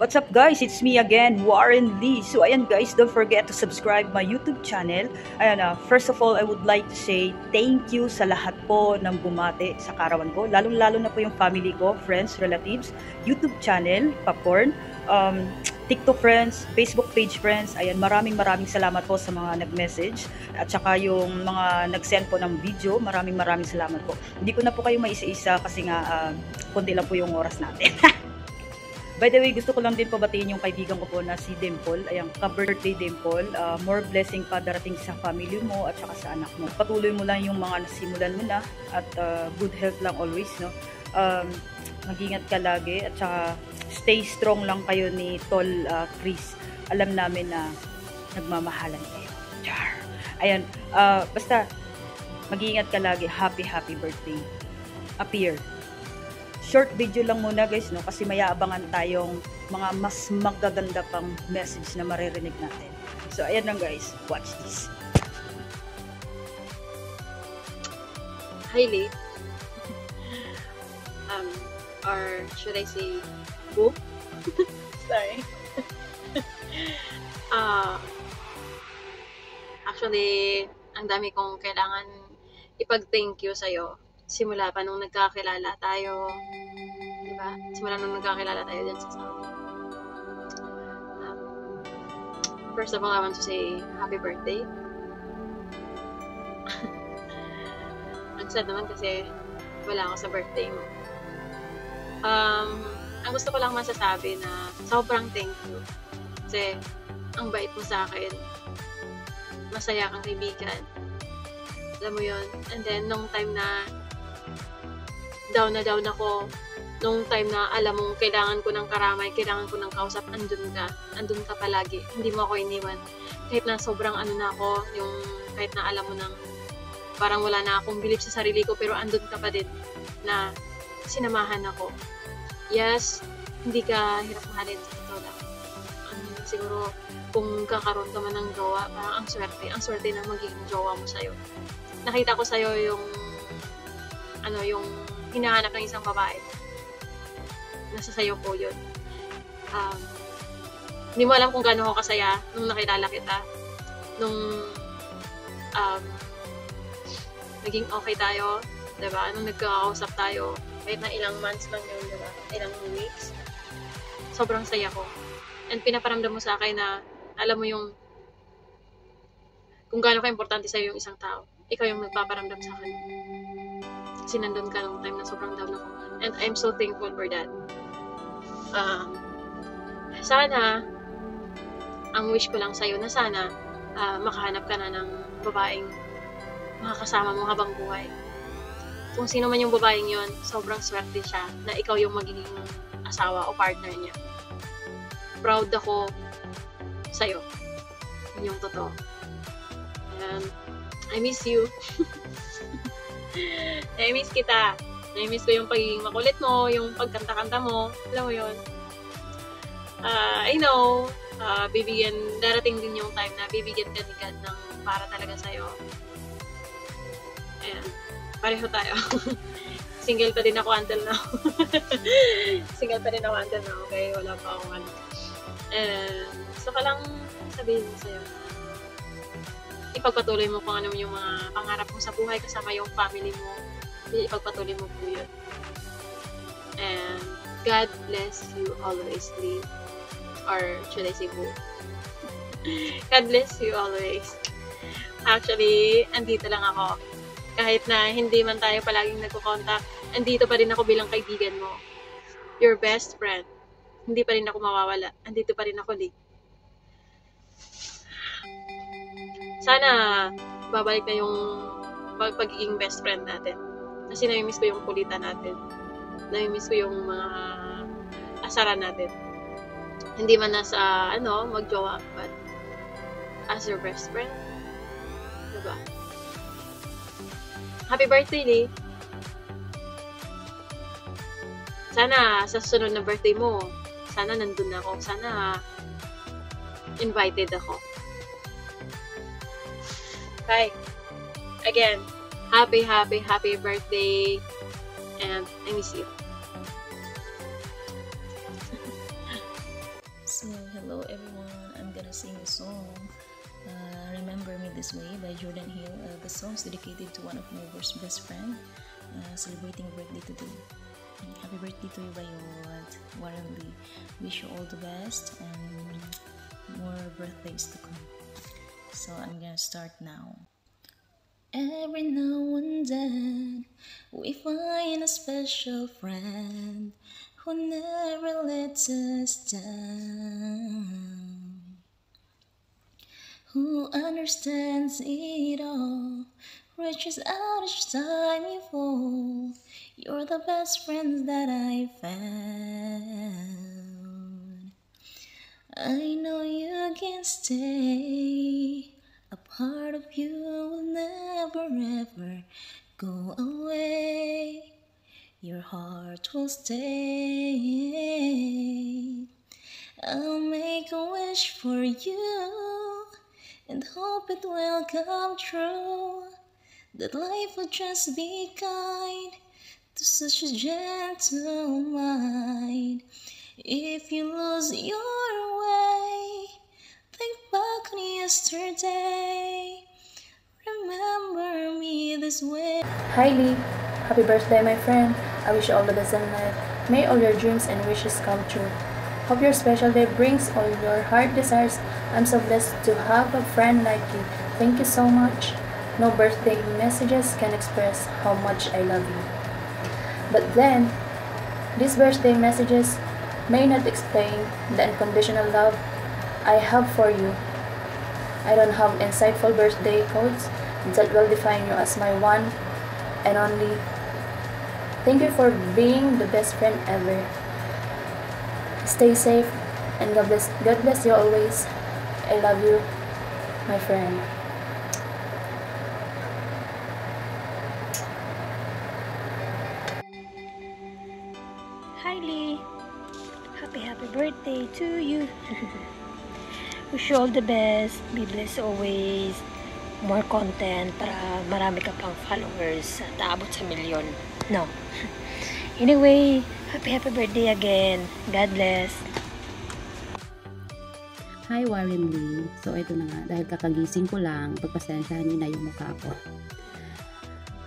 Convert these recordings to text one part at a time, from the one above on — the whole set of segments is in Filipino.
What's up guys? It's me again, Warren Lee. So ayan guys, don't forget to subscribe my YouTube channel. Ayan, first of all, I would like to say thank you sa lahat po ng bumati sa karawan ko. Lalong-lalo na po yung family ko, friends, relatives, YouTube channel, Popcorn, TikTok friends, Facebook page friends. Ayan, maraming salamat po sa mga nag-message at saka yung mga nag-send po ng video. Maraming salamat po. Hindi ko na po kayo maisa-isa kasi nga konti lang po yung oras natin. By the way, gusto ko lang din pabatiin yung kaibigan ko po na si Dimple. Ayan, ka-birthday Dimple. More blessing pa darating sa family mo at saka sa anak mo. Patuloy mo lang yung mga nasimulan mo na at good health lang always, no? Mag-ingat ka lagi at saka stay strong lang kayo ni Tol Chris. Alam namin na nagmamahalan kayo. Char. Ayan, basta mag-ingat ka lagi. Happy birthday. Appear. Short video lang muna guys, no, kasi may aabangan tayong mga mas magaganda pang message na maririnig natin. So ayan lang guys, watch this. Hi Lee. Or should I say who? Sorry. Actually, ang dami kong kailangan ipag-thank you sa'yo. Simula pa nung nagkakilala tayo, diba? Simula nung nagkakilala tayo dyan sa Saudi. First of all, I want to say happy birthday. Ang sad naman kasi wala ako sa birthday mo. Ang gusto ko lang masasabi na sobrang thank you. Kasi ang bait mo sa akin. Masaya kang kaibigan. Alam mo yun. And then, nung time na down ako, nung time na alam mong kailangan ko ng karamay, kailangan ko ng kausap, andun ka palagi, hindi mo ako iniwan. Kahit na sobrang na ako, yung kahit na alam mo nang parang wala na akong belief sa sarili ko, pero andun ka pa din na sinamahan ako. Yes, hindi ka hirap mahalin sa totoo lang. Siguro, kung kakaroon ka man ng jowa, parang ang swerte na magiging jowa mo sa'yo. Nakita ko sa'yo yung yung hinahanap ng isang babae. Nasa sayo po yun. Hindi mo alam kung gaano ako kasaya nung nakilala kita. Nung naging okay tayo, diba? Nung nagkakausap tayo, kahit na ilang months lang yun, diba? Ilang weeks. Sobrang saya ko. And pinaparamdam mo sa akin na alam mo yung kung gaano ka-importante sa'yo yung isang tao. Ikaw yung nagpaparamdam sa akin. Kasi nandun ka nung time na sobrang down ako. And I'm so thankful for that. Sana, ang wish ko lang sa'yo na sana makahanap ka na ng babaeng makakasama mo habang buhay. Kung sino man yung babaeng yon, sobrang swerte siya na ikaw yung magiging asawa o partner niya. Proud ako sa'yo. Yun yung totoo. And I miss you. Na-miss kita. Na-miss ko yung pagiging makulit mo, yung pagkanta-kanta mo. Alam mo yun. I know, darating din yung time na bibigyan ka ni God ng para talaga sa'yo. Ayan. Pareho tayo. Single pa din ako until now. Okay? Wala pa akong And gusto ka lang sabihin sa'yo ipagpatuloy mo kung ano yung mga pangarap mo sa buhay kasama yung family mo. Ipagpatuloy mo po yun. And God bless you always, Lee. Or should I say who? God bless you always. Actually, andito lang ako. Kahit na hindi man tayo palaging nagko-contact, andito pa rin ako bilang kaibigan mo. Your best friend. Hindi pa rin ako mawawala. Andito pa rin ako, Lee. Sana babalik na yung pagiging best friend natin. Kasi nami-miss ko yung kulitan natin. Nami-miss ko yung mga asaran natin. Hindi man nasa magjowa, but as your best friend. Diba? Happy birthday, Lee! Sana sa sunod na birthday mo, sana nandun ako. Sana invited ako. Okay. Again, happy birthday, and I miss you. This Way by Jordan Hill. The song is dedicated to one of my best friend celebrating birthday today. Happy birthday to you, Bayot. Warren Lee. Wish you all the best and more birthdays to come. So I'm gonna start now. Every now and then we find a special friend who never lets us down, who understands it all, reaches out each time you fall. You're the best friend that I found. I know you can stay. A part of you will never ever go away. Your heart will stay. I'll make a wish for you and hope it will come true, that life will just be kind to such a gentle mind. If you lose your way, think back on yesterday. Remember me this way. Hi Lee, happy birthday my friend. I wish you all the best in life. May all your dreams and wishes come true. Hope your special day brings all your heart desires. I'm so blessed to have a friend like you. Thank you so much. No birthday messages can express how much I love you. But then, these birthday messages may not explain the unconditional love I have for you. I don't have insightful birthday quotes that will define you as my one and only. Thank you for being the best friend ever. Stay safe and God bless you always. I love you, my friend. Hi Lee, happy birthday to you. Wish you all the best, be blessed always, more content para marami ka pang followers at aabot sa milyon. No. Anyway, happy birthday again. God bless. Hi Warren Lee. So ito na nga, dahil kakagising ko lang, pagpasensyahan niyo na yung mukha ko.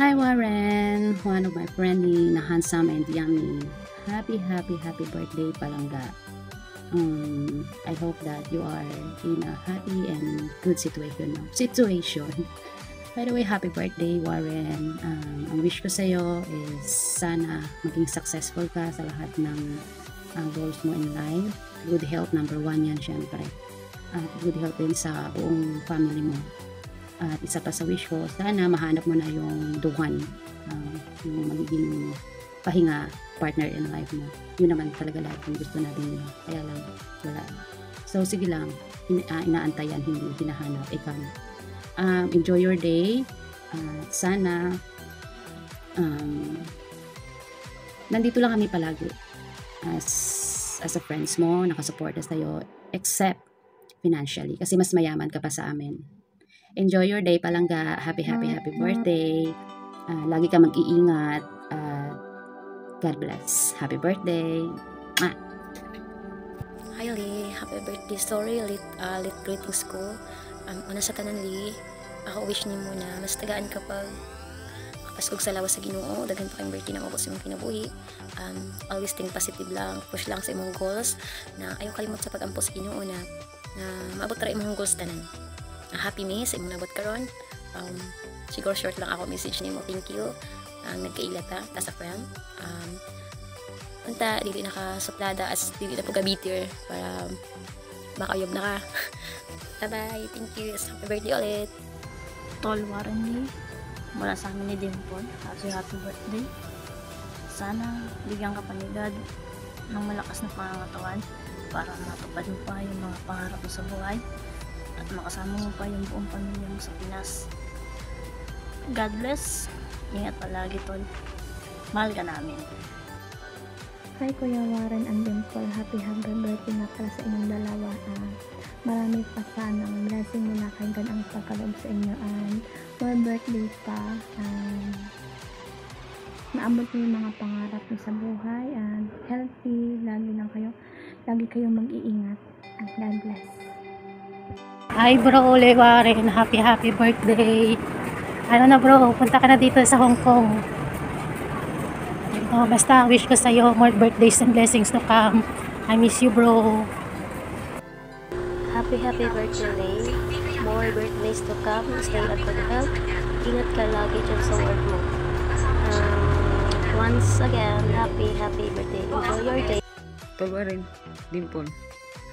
Hi Warren, one of my friend na handsome and yummy. Happy birthday palangga. I hope that you are in a happy and good situation now. By the way, happy birthday Warren. Ang wish ko sa'yo is sana maging successful ka sa lahat ng goals mo in life. Good health, number one yan syempre. At good health din sa buong family mo. At isa pa sa wish ko, sana mahanap mo na yung duhan, yung magiging pahinga partner in life mo. Yun naman talaga lahat yung gusto natin yun. Kaya lang, wala. So, sige lang, inaantayan, hindi hinahanap. Ikaw. Enjoy your day. Sana, nandito lang kami palagi as a friends mo, nakasuporta sa'yo, except financially, kasi mas mayaman ka pa sa amin. Enjoy your day palangga. Happy birthday. Lagi ka mag-iingat. God bless. Happy birthday. Hi Lee, happy birthday. Sorry, late greetings ko. Una sa tanan Lee, ako wish ni mo na mas tagaan kapag kapaskog sa lawas sa Ginoo, daghan pa kayong birthday na ubos imong kinabuhi. Always think positive lang, push lang sa imong goals, na ayaw kalimot sa pag-ampo sa Ginoo na maabot ra imong goals tanan. Happy me sa imong nabot karon. Siguro short lang ako message nimo. Thank you. Nagkaila ta as a friend. Unta dili nakasuplada as dili na pagabiter para makayob na ka. Bye-bye. Thank you. Happy birthday ulit. Tol Warren Lee, mula sa amin ni Dimple, happy birthday. Sana bigyan ka pa ni God ng malakas na pangangatawan para matupad mo pa yung mga pangarap mo sa buhay at makasama mo pa yung buong pamilya mo sa Pinas. God bless. Ingat palagi, Tol. Mahal ka namin. Hi Kuya Warren and Dimple, happy birthday na pala sa inyong dalawa. Marami pa sanang blessing mula kay God ang pagkaloob sa inyo and more birthday pa. Maabot niyo yung mga pangarap niyo sa buhay and healthy, lagi kayong mag-iingat and God bless. Hi bro, Warren, happy birthday. Ano na bro, punta ka na dito sa Hong Kong. Basta wish ko sa'yo more birthdays and blessings to come. I miss you bro. Happy birthday. More birthdays to come. Stay at good health. Ingat ka lagi dyan sa work mo. Once again, happy birthday. Enjoy your day. Tol Warren, Dimple,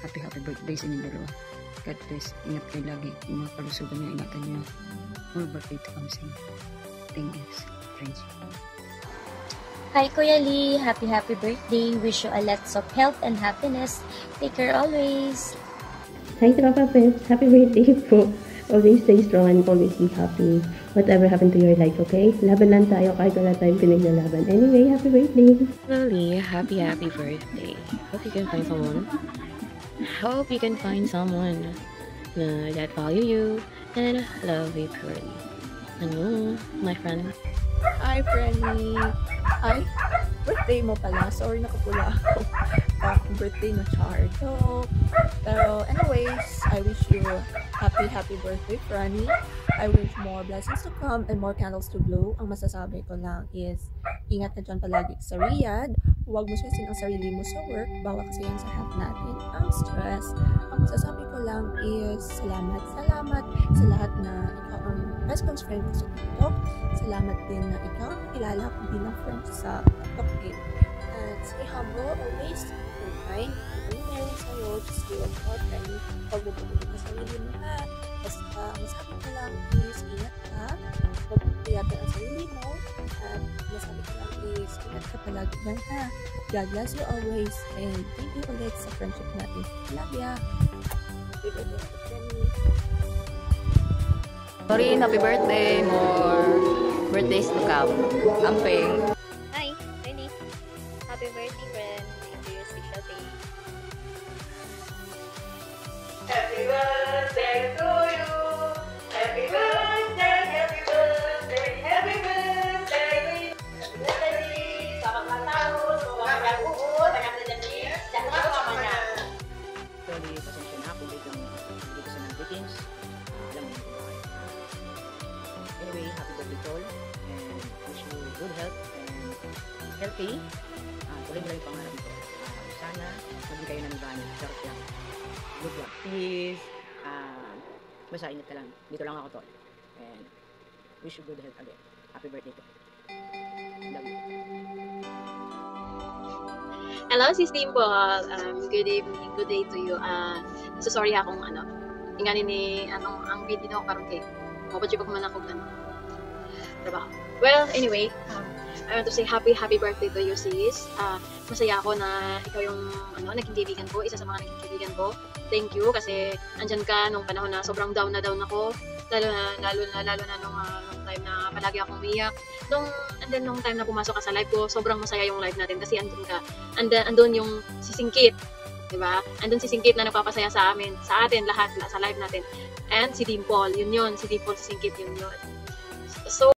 happy birthday sa inyong dalawa. God bless. Ingat kayo lagi. Yung mga kalusugan niya, ingatan niyo. More birthday to come sa inyo. Thank you, friends. Hi Kuya Lee, happy birthday. Wish you a lots of health and happiness. Take care always. Hi Tropa Pets, happy birthday po. Always stay strong and always be happy. Whatever happened to your life, okay? Laban lang tayo kahit wala tayong pinaglalaban. Anyway, happy birthday. Really, happy birthday. Hope you can find someone that value you and love you purely. Ano, my friend. Hi, Frenny. Ay, birthday mo pala. Sorry, nakapula ako. Birthday na char. Pero anyways, I wish you happy birthday, Frenny. I wish more blessings to come and more candles to blow. Ang masasabi ko lang is, ingat ka dyan palagi sa Riyadh. Huwag mo stressin ang sarili mo sa work. Bawa kasi yan sa health natin. Ang stress. Ang masasabi ko lang is, salamat sa lahat na ikaw ang best close friend ko sa TikTok. Salamat din na ikaw kilala ko bilang friend sa TikTok game. At stay humble always. Be kind. Kung meron sa'yo, just do what God and huwag mo pagulog na sarili mo ha. Basta, ang masabi ko lang is, ingat ka. Huwag mo piyagan ang sarili mo. At masabi ko lang is, ingat ka palagi lang ha. God bless you always. And thank you ulit sa friendship natin. Love ya. Happy birthday to Frenny. Sorry, happy birthday. More birthdays to come. Amping. Hi, Renny. Happy birthday, friend. It's your special day. Happy birthday to you. Happy birthday, happy birthday, happy birthday. Happy birthday. Selamat ulang tahun. Semoga panjang umur, banyak rezeki, sejahtera selamanya. Actually, pasensya na ako dito sa non-greetings. Alam mo yung bakit. Anyway, happy birthday Tol, and wish you good health and healthy. Tuloy mo lang yung pangarap ko. Sana maging kayo ng banyo. Charot lang. Good luck. Please. Basta ingat ka lang. Dito lang ako Tol. And wish you good health again. Happy birthday Tol. Love you. Hello, Sis Dimple. Good evening, good day to you. So sorry akong inganin ni ang video ko karon kay mapadyo ko man ako trabaho. Well, anyway, I want to say happy birthday to you, sis. Masaya ako na ikaw yung naging kaibigan ko, isa sa mga naging kaibigan ko. Thank you kasi andyan ka nung panahon na sobrang down ako. Lalo na nung time na palagi akong umiyak. And then nung time na pumasok ka sa live ko, sobrang masaya yung live natin kasi andun ka. Andun yung sisingkit, diba? Andun sisingkit na nagpapasaya sa atin lahat sa live natin. And si Dimple, yun si Dimple sisingkit yun. So